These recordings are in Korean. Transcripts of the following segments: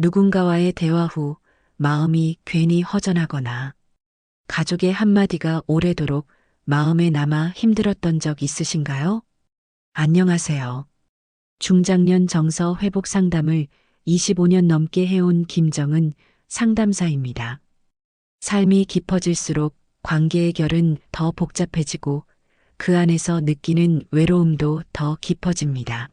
누군가와의 대화 후 마음이 괜히 허전하거나 가족의 한마디가 오래도록 마음에 남아 힘들었던 적 있으신가요? 안녕하세요. 중장년 정서 회복 상담을 25년 넘게 해온 김정은 상담사입니다. 삶이 깊어질수록 관계의 결은 더 복잡해지고 그 안에서 느끼는 외로움도 더 깊어집니다.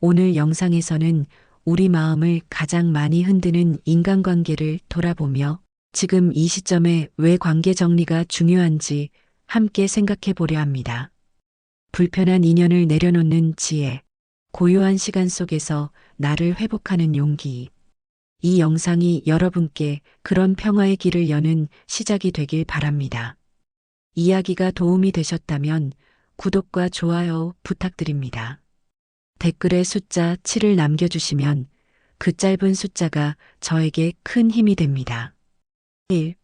오늘 영상에서는 우리 마음을 가장 많이 흔드는 인간관계를 돌아보며 지금 이 시점에 왜 관계 정리가 중요한지 함께 생각해 보려 합니다. 불편한 인연을 내려놓는 지혜, 고요한 시간 속에서 나를 회복하는 용기. 이 영상이 여러분께 그런 평화의 길을 여는 시작이 되길 바랍니다. 이야기가 도움이 되셨다면 구독과 좋아요 부탁드립니다. 댓글에 숫자 7을 남겨주시면 그 짧은 숫자가 저에게 큰 힘이 됩니다. 1.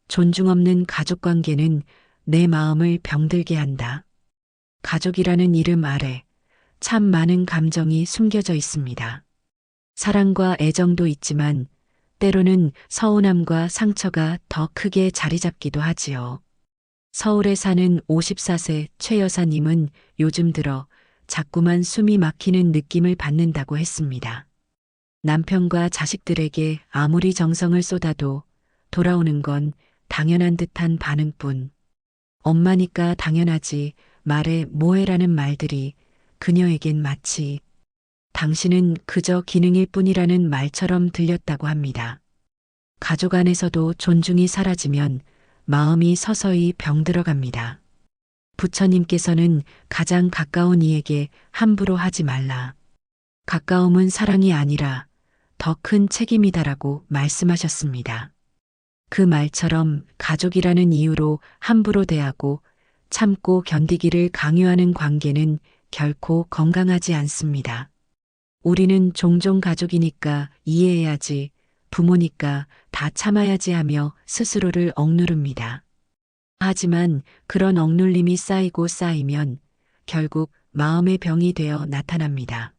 존중 없는 가족관계는 내 마음을 병들게 한다. 가족이라는 이름 아래 참 많은 감정이 숨겨져 있습니다. 사랑과 애정도 있지만 때로는 서운함과 상처가 더 크게 자리 잡기도 하지요. 서울에 사는 54세 최 여사님은 요즘 들어 자꾸만 숨이 막히는 느낌을 받는다고 했습니다. 남편과 자식들에게 아무리 정성을 쏟아도 돌아오는 건 당연한 듯한 반응뿐. 엄마니까 당연하지 말해 뭐해라는 말들이 그녀에겐 마치 당신은 그저 기능일 뿐이라는 말처럼 들렸다고 합니다. 가족 안에서도 존중이 사라지면 마음이 서서히 병들어갑니다. 부처님께서는 가장 가까운 이에게 함부로 하지 말라. 가까움은 사랑이 아니라 더 큰 책임이다라고 말씀하셨습니다. 그 말처럼 가족이라는 이유로 함부로 대하고 참고 견디기를 강요하는 관계는 결코 건강하지 않습니다. 우리는 종종 가족이니까 이해해야지, 부모니까 다 참아야지 하며 스스로를 억누릅니다. 하지만 그런 억눌림이 쌓이고 쌓이면 결국 마음의 병이 되어 나타납니다.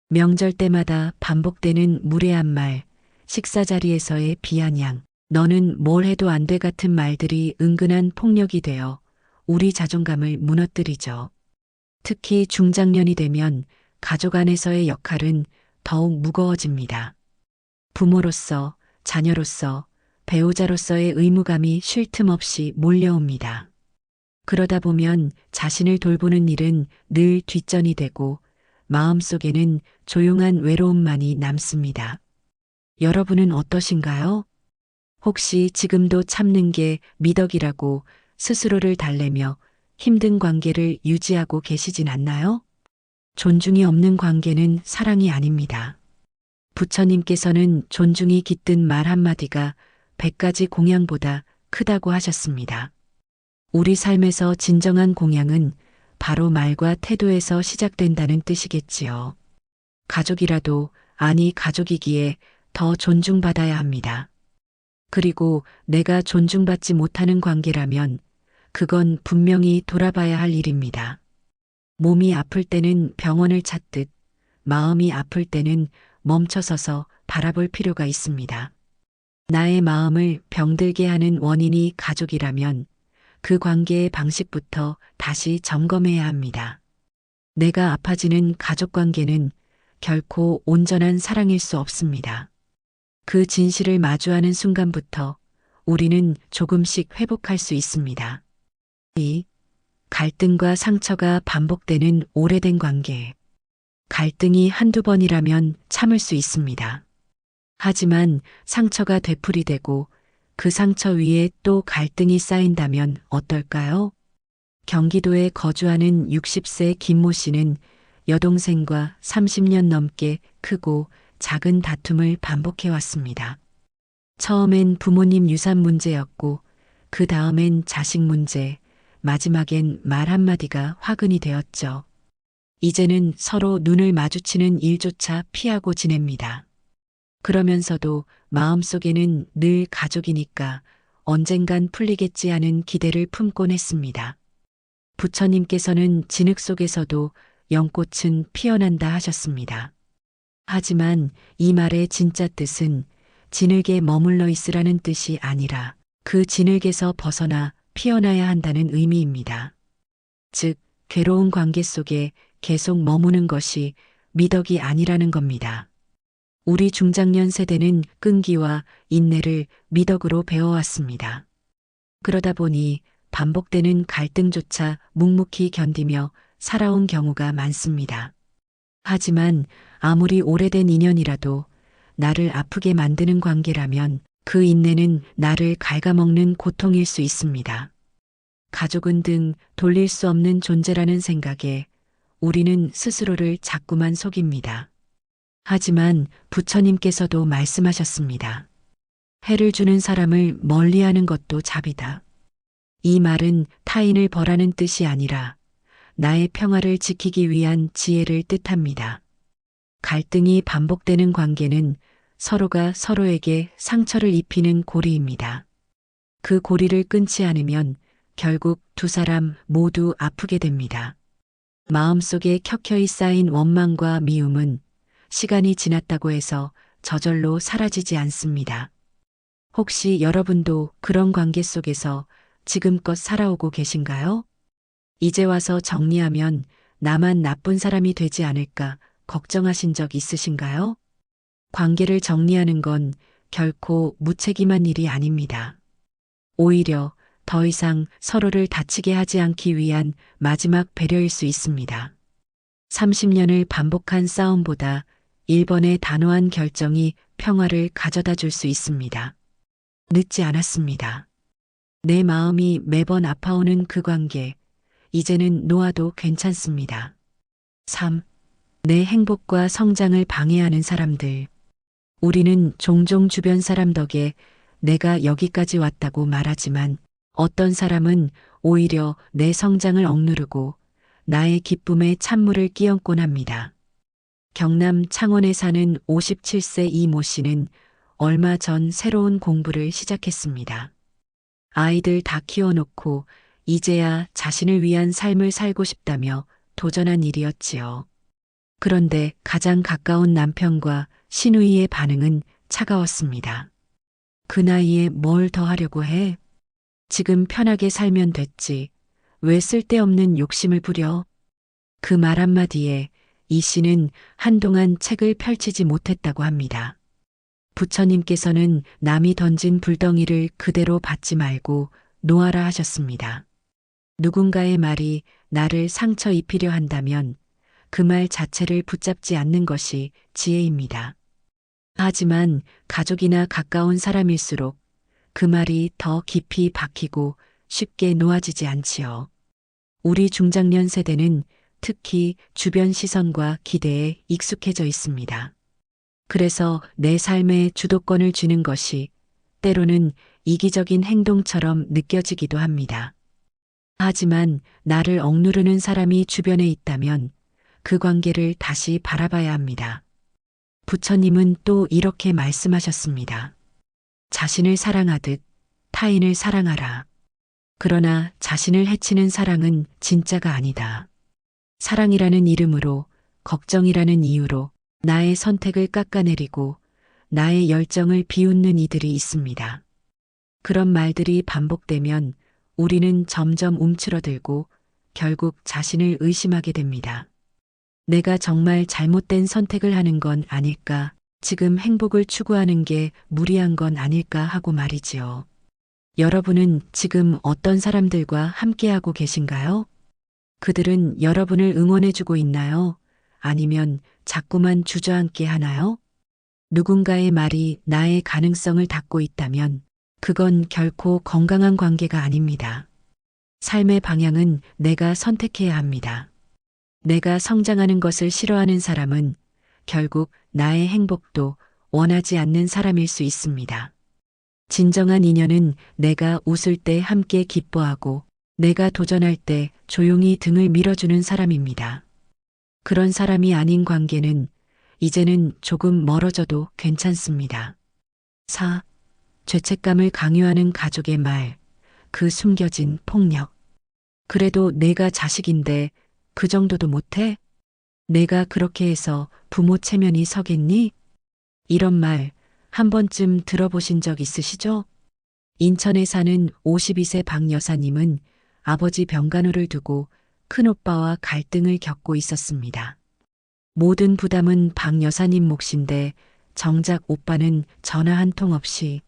명절 때마다 반복되는 무례한 말, 식사 자리에서의 비아냥, 너는 뭘 해도 안 돼 같은 말들이 은근한 폭력이 되어 우리 자존감을 무너뜨리죠. 특히 중장년이 되면 가족 안에서의 역할은 더욱 무거워집니다. 부모로서, 자녀로서, 배우자로서의 의무감이 쉴 틈 없이 몰려옵니다. 그러다 보면 자신을 돌보는 일은 늘 뒷전이 되고 마음속에는 조용한 외로움만이 남습니다. 여러분은 어떠신가요? 혹시 지금도 참는 게 미덕이라고 스스로를 달래며 힘든 관계를 유지하고 계시진 않나요? 존중이 없는 관계는 사랑이 아닙니다. 부처님께서는 존중이 깃든 말 한마디가 100가지 공양보다 크다고 하셨습니다. 우리 삶에서 진정한 공양은 바로 말과 태도에서 시작된다는 뜻이겠지요. 가족이라도 아니 가족이기에 더 존중받아야 합니다. 그리고 내가 존중받지 못하는 관계라면 그건 분명히 돌아봐야 할 일입니다. 몸이 아플 때는 병원을 찾듯 마음이 아플 때는 멈춰서서 바라볼 필요가 있습니다. 나의 마음을 병들게 하는 원인이 가족이라면 그 관계의 방식부터 다시 점검해야 합니다. 내가 아파지는 가족 관계는 결코 온전한 사랑일 수 없습니다. 그 진실을 마주하는 순간부터 우리는 조금씩 회복할 수 있습니다. 2. 갈등과 상처가 반복되는 오래된 관계. 갈등이 한두 번이라면 참을 수 있습니다. 하지만 상처가 되풀이되고 그 상처 위에 또 갈등이 쌓인다면 어떨까요? 경기도에 거주하는 60세 김모 씨는 여동생과 30년 넘게 크고 작은 다툼을 반복해왔습니다. 처음엔 부모님 유산 문제였고 그 다음엔 자식 문제, 마지막엔 말 한마디가 화근이 되었죠. 이제는 서로 눈을 마주치는 일조차 피하고 지냅니다. 그러면서도 마음속에는 늘 가족이니까 언젠간 풀리겠지 하는 기대를 품곤 했습니다. 부처님께서는 진흙 속에서도 연꽃은 피어난다 하셨습니다. 하지만 이 말의 진짜 뜻은 진흙에 머물러 있으라는 뜻이 아니라 그 진흙에서 벗어나 피어나야 한다는 의미입니다. 즉, 괴로운 관계 속에 계속 머무는 것이 미덕이 아니라는 겁니다. 우리 중장년 세대는 끈기와 인내를 미덕으로 배워왔습니다. 그러다 보니 반복되는 갈등조차 묵묵히 견디며 살아온 경우가 많습니다. 하지만 아무리 오래된 인연이라도 나를 아프게 만드는 관계라면 그 인내는 나를 갉아먹는 고통일 수 있습니다. 가족은 등 돌릴 수 없는 존재라는 생각에 우리는 스스로를 자꾸만 속입니다. 하지만 부처님께서도 말씀하셨습니다. 해를 주는 사람을 멀리하는 것도 자비다. 이 말은 타인을 벌하는 뜻이 아니라 나의 평화를 지키기 위한 지혜를 뜻합니다. 갈등이 반복되는 관계는 서로가 서로에게 상처를 입히는 고리입니다. 그 고리를 끊지 않으면 결국 두 사람 모두 아프게 됩니다. 마음속에 켜켜이 쌓인 원망과 미움은 시간이 지났다고 해서 저절로 사라지지 않습니다. 혹시 여러분도 그런 관계 속에서 지금껏 살아오고 계신가요? 이제 와서 정리하면 나만 나쁜 사람이 되지 않을까 걱정하신 적 있으신가요? 관계를 정리하는 건 결코 무책임한 일이 아닙니다. 오히려 더 이상 서로를 다치게 하지 않기 위한 마지막 배려일 수 있습니다. 30년을 반복한 싸움보다 1번의 단호한 결정이 평화를 가져다 줄 수 있습니다. 늦지 않았습니다. 내 마음이 매번 아파오는 그 관계, 이제는 놓아도 괜찮습니다. 3. 내 행복과 성장을 방해하는 사람들. 우리는 종종 주변 사람 덕에 내가 여기까지 왔다고 말하지만 어떤 사람은 오히려 내 성장을 억누르고 나의 기쁨에 찬물을 끼얹곤 합니다. 경남 창원에 사는 57세 이모 씨는 얼마 전 새로운 공부를 시작했습니다. 아이들 다 키워놓고 이제야 자신을 위한 삶을 살고 싶다며 도전한 일이었지요. 그런데 가장 가까운 남편과 시누이의 반응은 차가웠습니다. 그 나이에 뭘 더 하려고 해? 지금 편하게 살면 됐지. 왜 쓸데없는 욕심을 부려? 그 말 한마디에 이 씨는 한동안 책을 펼치지 못했다고 합니다. 부처님께서는 남이 던진 불덩이를 그대로 받지 말고 놓아라 하셨습니다. 누군가의 말이 나를 상처 입히려 한다면 그 말 자체를 붙잡지 않는 것이 지혜입니다. 하지만 가족이나 가까운 사람일수록 그 말이 더 깊이 박히고 쉽게 놓아지지 않지요. 우리 중장년 세대는 특히 주변 시선과 기대에 익숙해져 있습니다. 그래서 내 삶에 주도권을 쥐는 것이 때로는 이기적인 행동처럼 느껴지기도 합니다. 하지만 나를 억누르는 사람이 주변에 있다면 그 관계를 다시 바라봐야 합니다. 부처님은 또 이렇게 말씀하셨습니다. 자신을 사랑하듯 타인을 사랑하라. 그러나 자신을 해치는 사랑은 진짜가 아니다. 사랑이라는 이름으로, 걱정이라는 이유로 나의 선택을 깎아내리고 나의 열정을 비웃는 이들이 있습니다. 그런 말들이 반복되면 우리는 점점 움츠러들고 결국 자신을 의심하게 됩니다. 내가 정말 잘못된 선택을 하는 건 아닐까, 지금 행복을 추구하는 게 무리한 건 아닐까 하고 말이지요. 여러분은 지금 어떤 사람들과 함께하고 계신가요? 그들은 여러분을 응원해주고 있나요? 아니면 자꾸만 주저앉게 하나요? 누군가의 말이 나의 가능성을 닫고 있다면 그건 결코 건강한 관계가 아닙니다. 삶의 방향은 내가 선택해야 합니다. 내가 성장하는 것을 싫어하는 사람은 결국 나의 행복도 원하지 않는 사람일 수 있습니다. 진정한 인연은 내가 웃을 때 함께 기뻐하고 내가 도전할 때 조용히 등을 밀어주는 사람입니다. 그런 사람이 아닌 관계는 이제는 조금 멀어져도 괜찮습니다. 4. 죄책감을 강요하는 가족의 말, 그 숨겨진 폭력. 그래도 내가 자식인데 그 정도도 못해? 내가 그렇게 해서 부모 체면이 서겠니? 이런 말 한 번쯤 들어보신 적 있으시죠? 인천에 사는 52세 박 여사님은 아버지 병간호를 두고 큰오빠와 갈등을 겪고 있었습니다. 모든 부담은 박 여사님 몫인데 정작 오빠는 전화 한 통 없이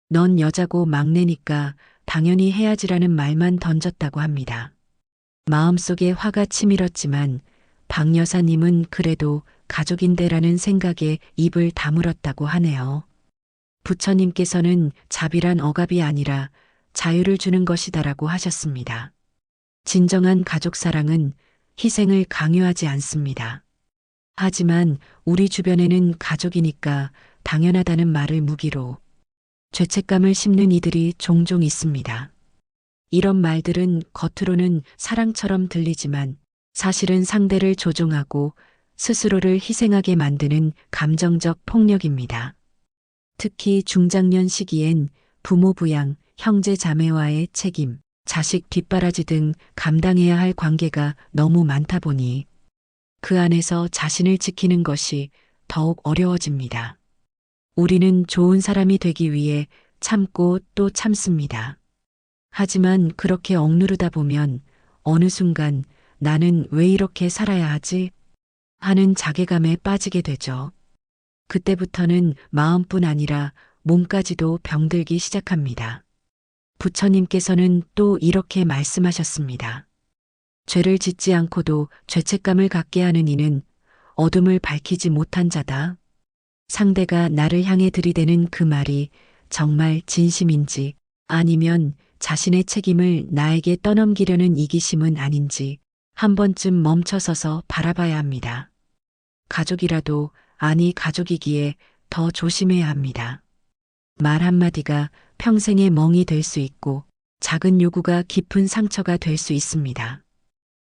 넌 여자고 막내니까 당연히 해야지라는 말만 던졌다고 합니다. 마음속에 화가 치밀었지만 박 여사님은 그래도 가족인데라는 생각에 입을 다물었다고 하네요. 부처님께서는 자비란 억압이 아니라 자유를 주는 것이다라고 하셨습니다. 진정한 가족 사랑은 희생을 강요하지 않습니다. 하지만 우리 주변에는 가족이니까 당연하다는 말을 무기로 죄책감을 심는 이들이 종종 있습니다. 이런 말들은 겉으로는 사랑처럼 들리지만 사실은 상대를 조종하고 스스로를 희생하게 만드는 감정적 폭력입니다. 특히 중장년 시기엔 부모 부양, 형제 자매와의 책임, 자식 뒷바라지 등 감당해야 할 관계가 너무 많다 보니 그 안에서 자신을 지키는 것이 더욱 어려워집니다. 우리는 좋은 사람이 되기 위해 참고 또 참습니다. 하지만 그렇게 억누르다 보면 어느 순간 나는 왜 이렇게 살아야 하지? 하는 자괴감에 빠지게 되죠. 그때부터는 마음뿐 아니라 몸까지도 병들기 시작합니다. 부처님께서는 또 이렇게 말씀하셨습니다. 죄를 짓지 않고도 죄책감을 갖게 하는 이는 어둠을 밝히지 못한 자다. 상대가 나를 향해 들이대는 그 말이 정말 진심인지 아니면 자신의 책임을 나에게 떠넘기려는 이기심은 아닌지 한 번쯤 멈춰서서 바라봐야 합니다. 가족이라도 아니 가족이기에 더 조심해야 합니다. 말 한마디가 평생의 멍이 될 수 있고 작은 요구가 깊은 상처가 될 수 있습니다.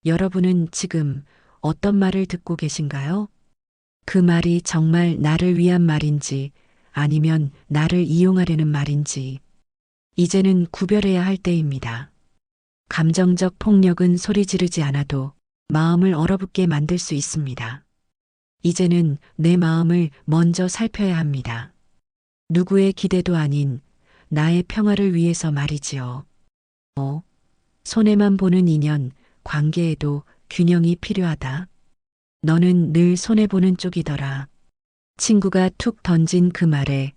여러분은 지금 어떤 말을 듣고 계신가요? 그 말이 정말 나를 위한 말인지 아니면 나를 이용하려는 말인지 이제는 구별해야 할 때입니다. 감정적 폭력은 소리 지르지 않아도 마음을 얼어붙게 만들 수 있습니다. 이제는 내 마음을 먼저 살펴야 합니다. 누구의 기대도 아닌 나의 평화를 위해서 말이지요. 손해만 보는 인연, 관계에도 균형이 필요하다. 너는 늘 손해보는 쪽이더라. 친구가 툭 던진 그 말에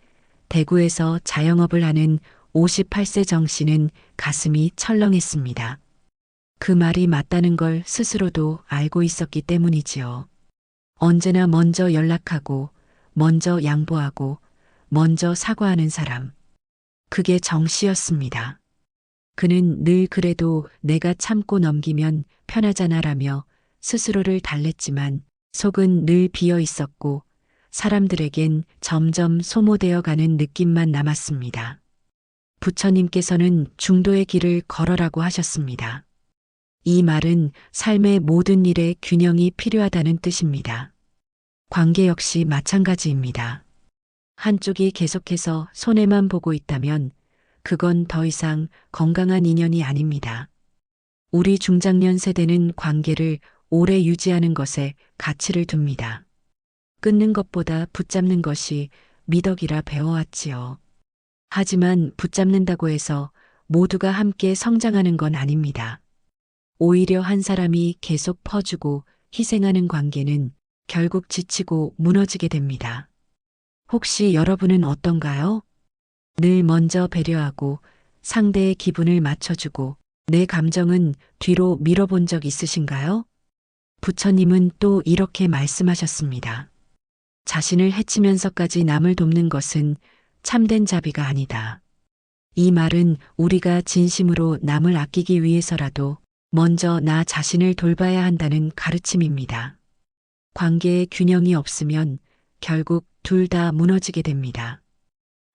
대구에서 자영업을 하는 58세 정 씨는 가슴이 철렁했습니다. 그 말이 맞다는 걸 스스로도 알고 있었기 때문이지요. 언제나 먼저 연락하고, 먼저 양보하고, 먼저 사과하는 사람. 그게 정 씨였습니다. 그는 늘 그래도 내가 참고 넘기면 편하잖아라며 스스로를 달랬지만 속은 늘 비어 있었고 사람들에겐 점점 소모되어 가는 느낌만 남았습니다. 부처님께서는 중도의 길을 걸어라고 하셨습니다. 이 말은 삶의 모든 일에 균형이 필요하다는 뜻입니다. 관계 역시 마찬가지입니다. 한쪽이 계속해서 손해만 보고 있다면 그건 더 이상 건강한 인연이 아닙니다. 우리 중장년 세대는 관계를 오래 유지하는 것에 가치를 둡니다. 끊는 것보다 붙잡는 것이 미덕이라 배워왔지요. 하지만 붙잡는다고 해서 모두가 함께 성장하는 건 아닙니다. 오히려 한 사람이 계속 퍼주고 희생하는 관계는 결국 지치고 무너지게 됩니다. 혹시 여러분은 어떤가요? 늘 먼저 배려하고 상대의 기분을 맞춰주고 내 감정은 뒤로 밀어본 적 있으신가요? 부처님은 또 이렇게 말씀하셨습니다. 자신을 해치면서까지 남을 돕는 것은 참된 자비가 아니다. 이 말은 우리가 진심으로 남을 아끼기 위해서라도 먼저 나 자신을 돌봐야 한다는 가르침입니다. 관계에 균형이 없으면 결국 둘 다 무너지게 됩니다.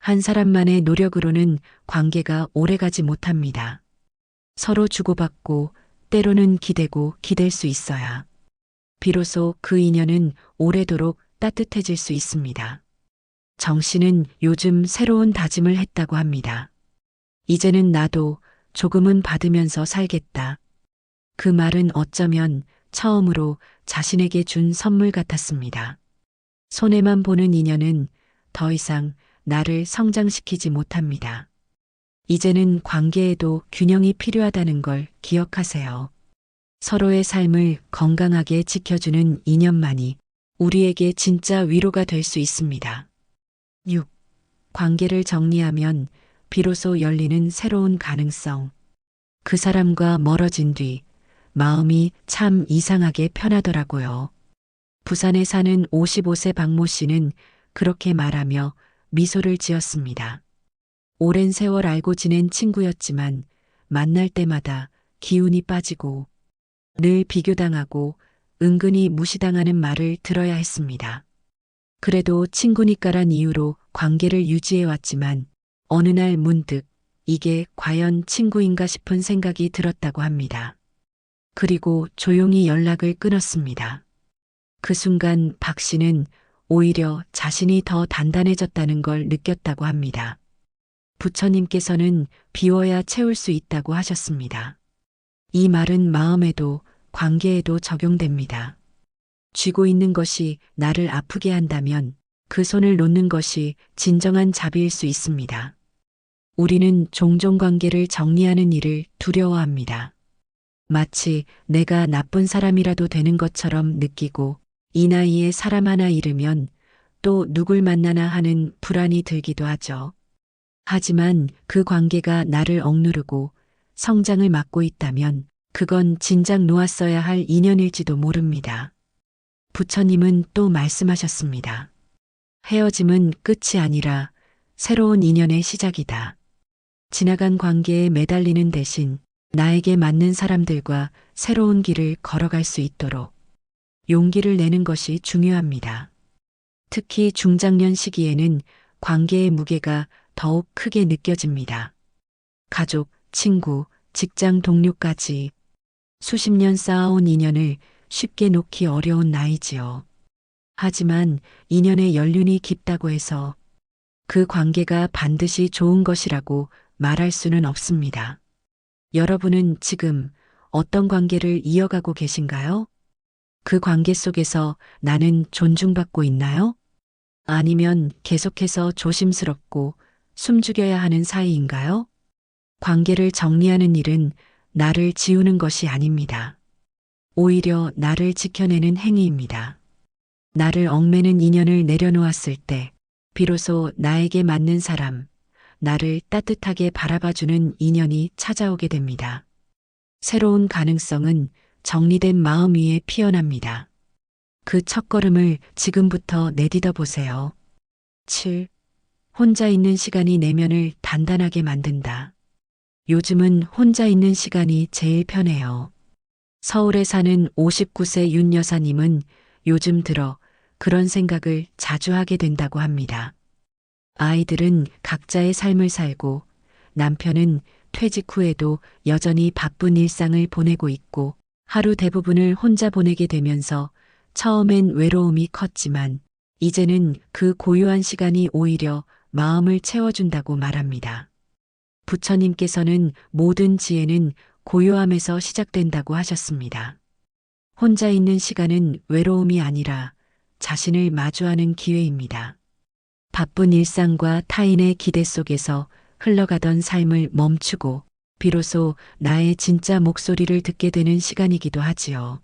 한 사람만의 노력으로는 관계가 오래가지 못합니다. 서로 주고받고 때로는 기대고 기댈 수 있어야 비로소 그 인연은 오래도록 따뜻해질 수 있습니다. 정 씨는 요즘 새로운 다짐을 했다고 합니다. 이제는 나도 조금은 받으면서 살겠다. 그 말은 어쩌면 처음으로 자신에게 준 선물 같았습니다. 손해만 보는 인연은 더 이상 나를 성장시키지 못합니다. 이제는 관계에도 균형이 필요하다는 걸 기억하세요. 서로의 삶을 건강하게 지켜주는 인연만이 우리에게 진짜 위로가 될 수 있습니다. 6. 관계를 정리하면 비로소 열리는 새로운 가능성. 그 사람과 멀어진 뒤 마음이 참 이상하게 편하더라고요. 부산에 사는 55세 박모 씨는 그렇게 말하며 미소를 지었습니다. 오랜 세월 알고 지낸 친구였지만 만날 때마다 기운이 빠지고 늘 비교당하고 은근히 무시당하는 말을 들어야 했습니다. 그래도 친구니까란 이유로 관계를 유지해왔지만 어느 날 문득 이게 과연 친구인가 싶은 생각이 들었다고 합니다. 그리고 조용히 연락을 끊었습니다. 그 순간 박 씨는 오히려 자신이 더 단단해졌다는 걸 느꼈다고 합니다. 부처님께서는 비워야 채울 수 있다고 하셨습니다. 이 말은 마음에도 관계에도 적용됩니다. 쥐고 있는 것이 나를 아프게 한다면 그 손을 놓는 것이 진정한 자비일 수 있습니다. 우리는 종종 관계를 정리하는 일을 두려워합니다. 마치 내가 나쁜 사람이라도 되는 것처럼 느끼고 이 나이에 사람 하나 잃으면 또 누굴 만나나 하는 불안이 들기도 하죠. 하지만 그 관계가 나를 억누르고 성장을 막고 있다면 그건 진작 놓았어야 할 인연일지도 모릅니다. 부처님은 또 말씀하셨습니다. 헤어짐은 끝이 아니라 새로운 인연의 시작이다. 지나간 관계에 매달리는 대신 나에게 맞는 사람들과 새로운 길을 걸어갈 수 있도록 용기를 내는 것이 중요합니다. 특히 중장년 시기에는 관계의 무게가 더욱 크게 느껴집니다. 가족, 친구, 직장 동료까지 수십 년 쌓아온 인연을 쉽게 놓기 어려운 나이지요. 하지만 인연의 연륜이 깊다고 해서 그 관계가 반드시 좋은 것이라고 말할 수는 없습니다. 여러분은 지금 어떤 관계를 이어가고 계신가요? 그 관계 속에서 나는 존중받고 있나요? 아니면 계속해서 조심스럽고 숨죽여야 하는 사이인가요? 관계를 정리하는 일은 나를 지우는 것이 아닙니다. 오히려 나를 지켜내는 행위입니다. 나를 얽매는 인연을 내려놓았을 때 비로소 나에게 맞는 사람, 나를 따뜻하게 바라봐주는 인연이 찾아오게 됩니다. 새로운 가능성은 정리된 마음 위에 피어납니다. 그 첫걸음을 지금부터 내딛어 보세요. 7. 혼자 있는 시간이 내면을 단단하게 만든다. 요즘은 혼자 있는 시간이 제일 편해요. 서울에 사는 59세 윤 여사님은 요즘 들어 그런 생각을 자주 하게 된다고 합니다. 아이들은 각자의 삶을 살고 남편은 퇴직 후에도 여전히 바쁜 일상을 보내고 있고 하루 대부분을 혼자 보내게 되면서 처음엔 외로움이 컸지만 이제는 그 고요한 시간이 오히려 마음을 채워준다고 말합니다. 부처님께서는 모든 지혜는 고요함에서 시작된다고 하셨습니다. 혼자 있는 시간은 외로움이 아니라 자신을 마주하는 기회입니다. 바쁜 일상과 타인의 기대 속에서 흘러가던 삶을 멈추고 비로소 나의 진짜 목소리를 듣게 되는 시간이기도 하지요.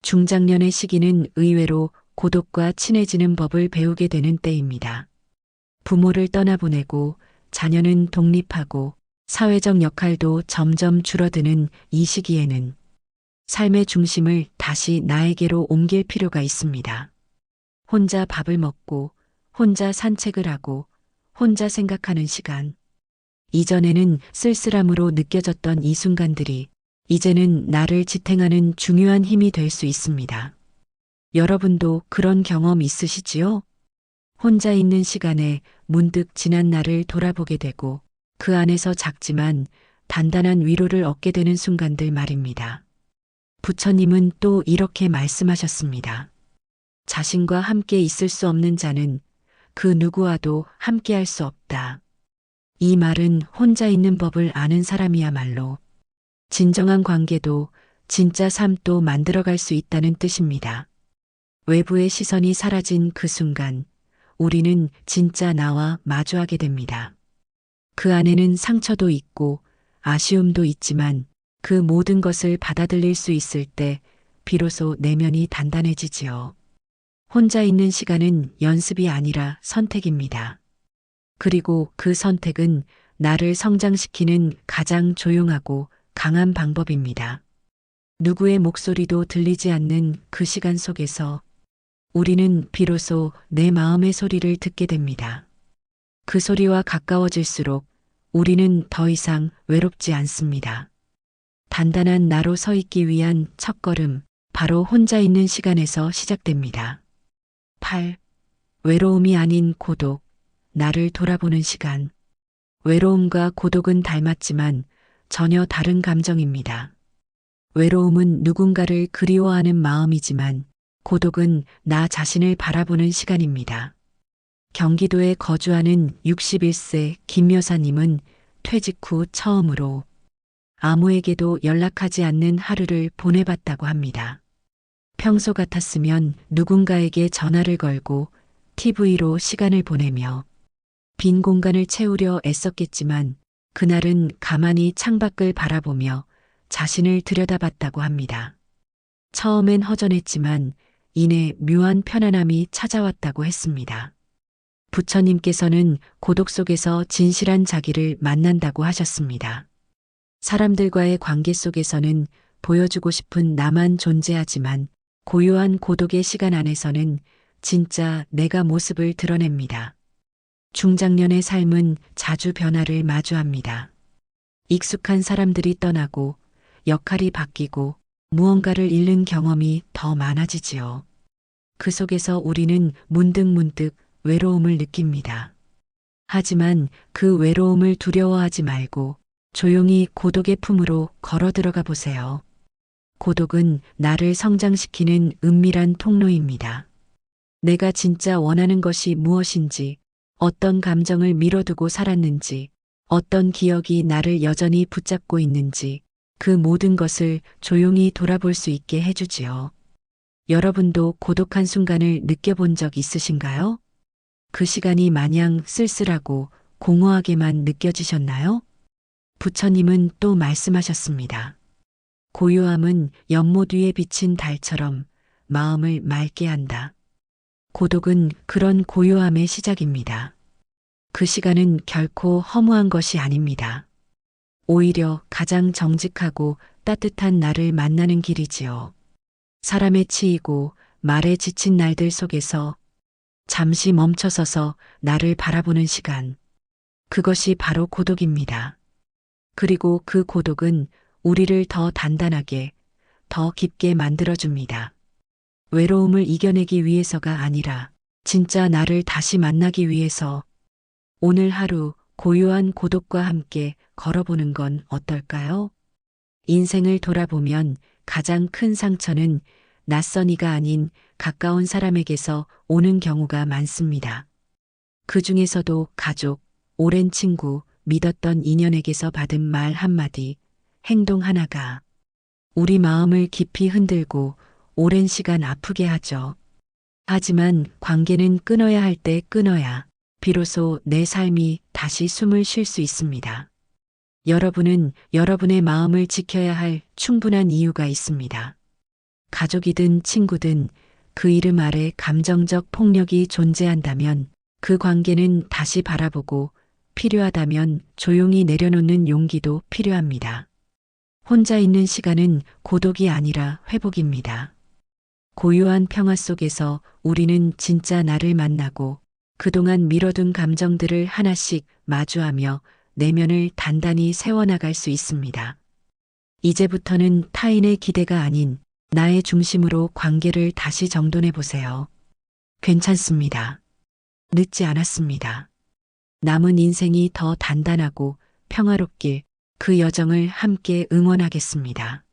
중장년의 시기는 의외로 고독과 친해지는 법을 배우게 되는 때입니다. 부모를 떠나보내고 자녀는 독립하고 사회적 역할도 점점 줄어드는 이 시기에는 삶의 중심을 다시 나에게로 옮길 필요가 있습니다. 혼자 밥을 먹고 혼자 산책을 하고 혼자 생각하는 시간. 이전에는 쓸쓸함으로 느껴졌던 이 순간들이 이제는 나를 지탱하는 중요한 힘이 될 수 있습니다. 여러분도 그런 경험 있으시지요? 혼자 있는 시간에 문득 지난 날을 돌아보게 되고 그 안에서 작지만 단단한 위로를 얻게 되는 순간들 말입니다. 부처님은 또 이렇게 말씀하셨습니다. 자신과 함께 있을 수 없는 자는 그 누구와도 함께할 수 없다. 이 말은 혼자 있는 법을 아는 사람이야말로 진정한 관계도 진짜 삶도 만들어갈 수 있다는 뜻입니다. 외부의 시선이 사라진 그 순간 우리는 진짜 나와 마주하게 됩니다. 그 안에는 상처도 있고 아쉬움도 있지만 그 모든 것을 받아들일 수 있을 때 비로소 내면이 단단해지지요. 혼자 있는 시간은 연습이 아니라 선택입니다. 그리고 그 선택은 나를 성장시키는 가장 조용하고 강한 방법입니다. 누구의 목소리도 들리지 않는 그 시간 속에서 우리는 비로소 내 마음의 소리를 듣게 됩니다. 그 소리와 가까워질수록 우리는 더 이상 외롭지 않습니다. 단단한 나로 서 있기 위한 첫걸음, 바로 혼자 있는 시간에서 시작됩니다. 8. 외로움이 아닌 고독, 나를 돌아보는 시간. 외로움과 고독은 닮았지만 전혀 다른 감정입니다. 외로움은 누군가를 그리워하는 마음이지만 고독은 나 자신을 바라보는 시간입니다. 경기도에 거주하는 61세 김 여사님은 퇴직 후 처음으로 아무에게도 연락하지 않는 하루를 보내봤다고 합니다. 평소 같았으면 누군가에게 전화를 걸고 TV로 시간을 보내며 빈 공간을 채우려 애썼겠지만 그날은 가만히 창밖을 바라보며 자신을 들여다봤다고 합니다. 처음엔 허전했지만 이내 묘한 편안함이 찾아왔다고 했습니다. 부처님께서는 고독 속에서 진실한 자기를 만난다고 하셨습니다. 사람들과의 관계 속에서는 보여주고 싶은 나만 존재하지만 고요한 고독의 시간 안에서는 진짜 내가 모습을 드러냅니다. 중장년의 삶은 자주 변화를 마주합니다. 익숙한 사람들이 떠나고 역할이 바뀌고 무언가를 잃는 경험이 더 많아지지요. 그 속에서 우리는 문득문득 외로움을 느낍니다. 하지만 그 외로움을 두려워하지 말고 조용히 고독의 품으로 걸어 들어가 보세요. 고독은 나를 성장시키는 은밀한 통로입니다. 내가 진짜 원하는 것이 무엇인지, 어떤 감정을 미뤄두고 살았는지, 어떤 기억이 나를 여전히 붙잡고 있는지, 그 모든 것을 조용히 돌아볼 수 있게 해주지요. 여러분도 고독한 순간을 느껴본 적 있으신가요? 그 시간이 마냥 쓸쓸하고 공허하게만 느껴지셨나요? 부처님은 또 말씀하셨습니다. 고요함은 연못 위에 비친 달처럼 마음을 맑게 한다. 고독은 그런 고요함의 시작입니다. 그 시간은 결코 허무한 것이 아닙니다. 오히려 가장 정직하고 따뜻한 나를 만나는 길이지요. 사람에 치이고 말에 지친 날들 속에서 잠시 멈춰서서 나를 바라보는 시간. 그것이 바로 고독입니다. 그리고 그 고독은 우리를 더 단단하게, 더 깊게 만들어줍니다. 외로움을 이겨내기 위해서가 아니라 진짜 나를 다시 만나기 위해서 오늘 하루 고요한 고독과 함께 걸어보는 건 어떨까요? 인생을 돌아보면 가장 큰 상처는 낯선 이가 아닌 가까운 사람에게서 오는 경우가 많습니다. 그 중에서도 가족, 오랜 친구, 믿었던 인연에게서 받은 말 한마디, 행동 하나가 우리 마음을 깊이 흔들고 오랜 시간 아프게 하죠. 하지만 관계는 끊어야 할 때 끊어야 비로소 내 삶이 다시 숨을 쉴 수 있습니다. 여러분은 여러분의 마음을 지켜야 할 충분한 이유가 있습니다. 가족이든 친구든 그 이름 아래 감정적 폭력이 존재한다면 그 관계는 다시 바라보고 필요하다면 조용히 내려놓는 용기도 필요합니다. 혼자 있는 시간은 고독이 아니라 회복입니다. 고요한 평화 속에서 우리는 진짜 나를 만나고 그동안 미뤄둔 감정들을 하나씩 마주하며 내면을 단단히 세워나갈 수 있습니다. 이제부터는 타인의 기대가 아닌 나의 중심으로 관계를 다시 정돈해 보세요. 괜찮습니다. 늦지 않았습니다. 남은 인생이 더 단단하고 평화롭길 그 여정을 함께 응원하겠습니다.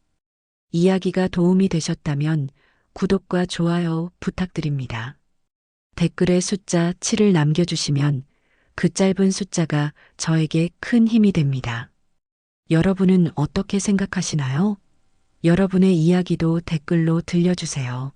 이야기가 도움이 되셨다면 구독과 좋아요 부탁드립니다. 댓글에 숫자 7을 남겨주시면 그 짧은 숫자가 저에게 큰 힘이 됩니다. 여러분은 어떻게 생각하시나요? 여러분의 이야기도 댓글로 들려주세요.